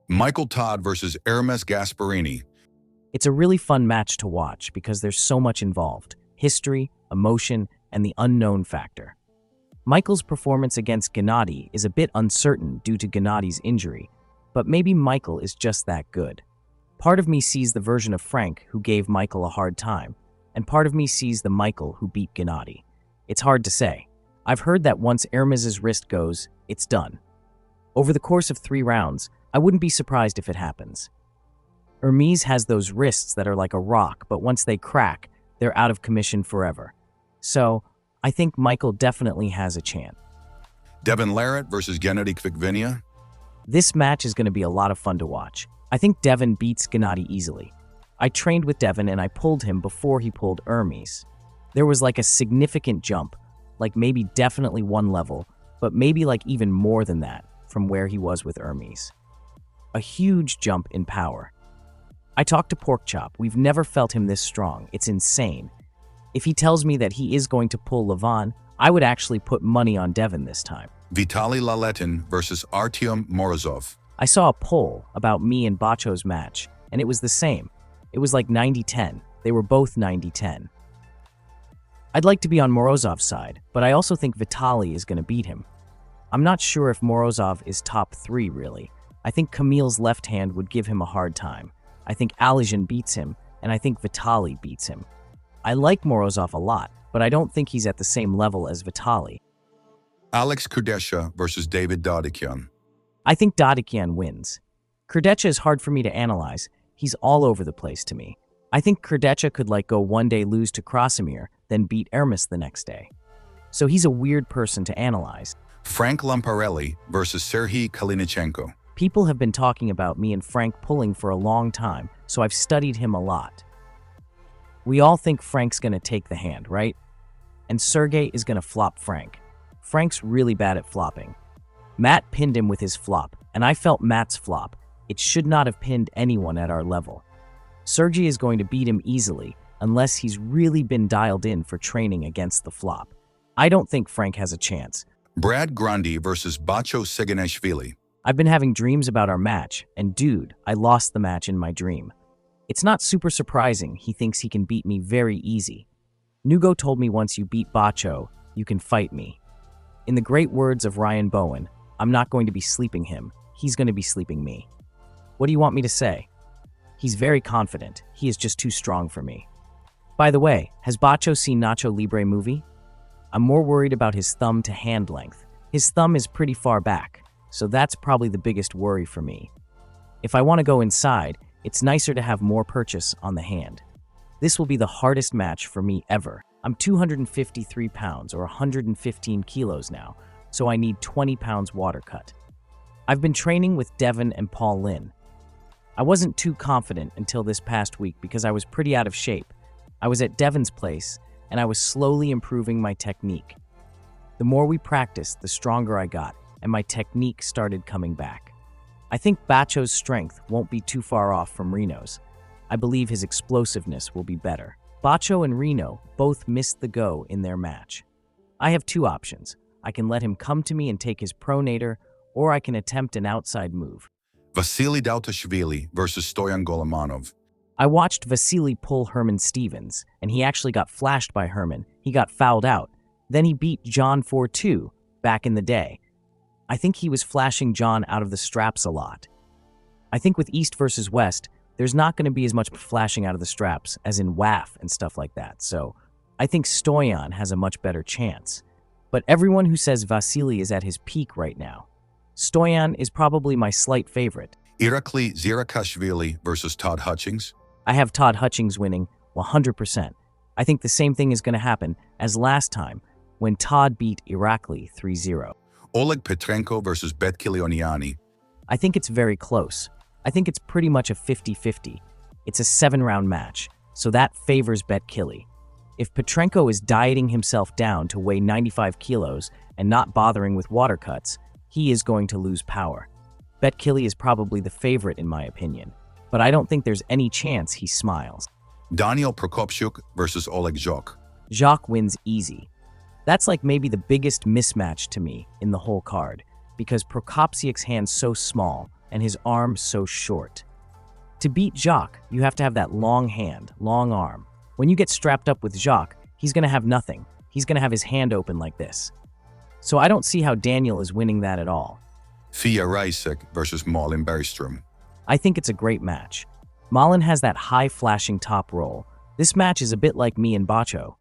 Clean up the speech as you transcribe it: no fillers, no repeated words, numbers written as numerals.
Michael Todd versus Ermes Gasparini. It's a really fun match to watch because there's so much involved: history, emotion, and the unknown factor. Michael's performance against Genadi is a bit uncertain due to Genadi's injury, but maybe Michael is just that good. Part of me sees the version of Frank who gave Michael a hard time, and part of me sees the Michael who beat Genadi. It's hard to say. I've heard that once Ermes's wrist goes, it's done. Over the course of 3 rounds, I wouldn't be surprised if it happens. Ermes has those wrists that are like a rock, but once they crack, they're out of commission forever. So, I think Michael definitely has a chance. Devon Larratt versus Genadi Kvikvinia. This match is going to be a lot of fun to watch. I think Devon beats Genadi easily. I trained with Devon and I pulled him before he pulled Ermes. There was like a significant jump, like maybe definitely 1 level, but maybe like even more than that from where he was with Ermes. A huge jump in power. I talked to Porkchop. We've never felt him this strong. It's insane. If he tells me that he is going to pull Levan, I would actually put money on Devon this time. Vitaly Laletin versus Artyom Morozov. I saw a poll about me and Bacho's match, and it was the same. It was like 90-10. They were both 90-10. I'd like to be on Morozov's side, but I also think Vitaly is going to beat him. I'm not sure if Morozov is top 3, really. I think Camille's left hand would give him a hard time. I think Alizhin beats him, and I think Vitaly beats him. I like Morozov a lot, but I don't think he's at the same level as Vitaly. Alex Kurdecha versus David Dadikyan. I think Dadikyan wins. Kurdecha is hard for me to analyze. He's all over the place to me. I think Kurdecha could go one day lose to Krasimir, then beat Ermes the next day. So he's a weird person to analyze. Frank Lamparelli versus Serhiy Kalinichenko. People have been talking about me and Frank pulling for a long time, so I've studied him a lot. We all think Frank's gonna take the hand, right? And Sergey is gonna flop Frank. Frank's really bad at flopping. Matt pinned him with his flop, and I felt Matt's flop. It should not have pinned anyone at our level. Sergey is going to beat him easily, unless he's really been dialed in for training against the flop. I don't think Frank has a chance. Brad Grundy versus Bacho Saginashvili. I've been having dreams about our match, and dude, I lost the match in my dream. It's not super surprising he thinks he can beat me very easy. Nugo told me once you beat Bacho, you can fight me. In the great words of Ryan Bowen, I'm not going to be sleeping him, he's going to be sleeping me. What do you want me to say? He's very confident, he is just too strong for me. By the way, has Bacho seen Nacho Libre movie? I'm more worried about his thumb to hand length. His thumb is pretty far back, so that's probably the biggest worry for me. If I want to go inside, it's nicer to have more purchase on the hand. This will be the hardest match for me ever. I'm 253 pounds or 115 kilos now, so I need 20 pounds water cut. I've been training with Devon and Paul Lin. I wasn't too confident until this past week because I was pretty out of shape. I was at Devon's place, and I was slowly improving my technique. The more we practiced, the stronger I got, and my technique started coming back. I think Bacho's strength won't be too far off from Reno's. I believe his explosiveness will be better. Bacho and Reno both missed the go in their match. I have 2 options. I can let him come to me and take his pronator, or I can attempt an outside move. Vasily Dautashvili versus Stoyan Golemanov. I watched Vasily pull Herman Stevens, and he actually got flashed by Herman. He got fouled out. Then he beat John 4-2 back in the day. I think he was flashing John out of the straps a lot. I think with East versus West, there's not going to be as much flashing out of the straps as in WAF and stuff like that, so I think Stoyan has a much better chance. But everyone who says Vasily is at his peak right now. Stoyan is probably my slight favorite. Irakli Zirakashvili versus Todd Hutchings. I have Todd Hutchings winning 100%. I think the same thing is going to happen as last time when Todd beat Irakli 3-0. Oleg Petrenko versus Betkili Oniani. I think it's very close. I think it's pretty much a 50-50. It's a 7-round match, so that favors Betkili. If Petrenko is dieting himself down to weigh 95 kilos and not bothering with water cuts, he is going to lose power. Betkili is probably the favorite in my opinion, but I don't think there's any chance he smiles. Daniel Procopciuc versus Oleg Zhokh. Zhokh wins easy. That's like maybe the biggest mismatch to me in the whole card. because Procopciuc's hand's so small and his arm so short. To beat Zhokh, you have to have that long hand, long arm. When you get strapped up with Zhokh, he's going to have nothing. He's going to have his hand open like this. So I don't see how Daniel is winning that at all. Fia Reisek versus Malin Bergström. I think it's a great match. Malin has that high flashing top roll. This match is a bit like me and Bacho.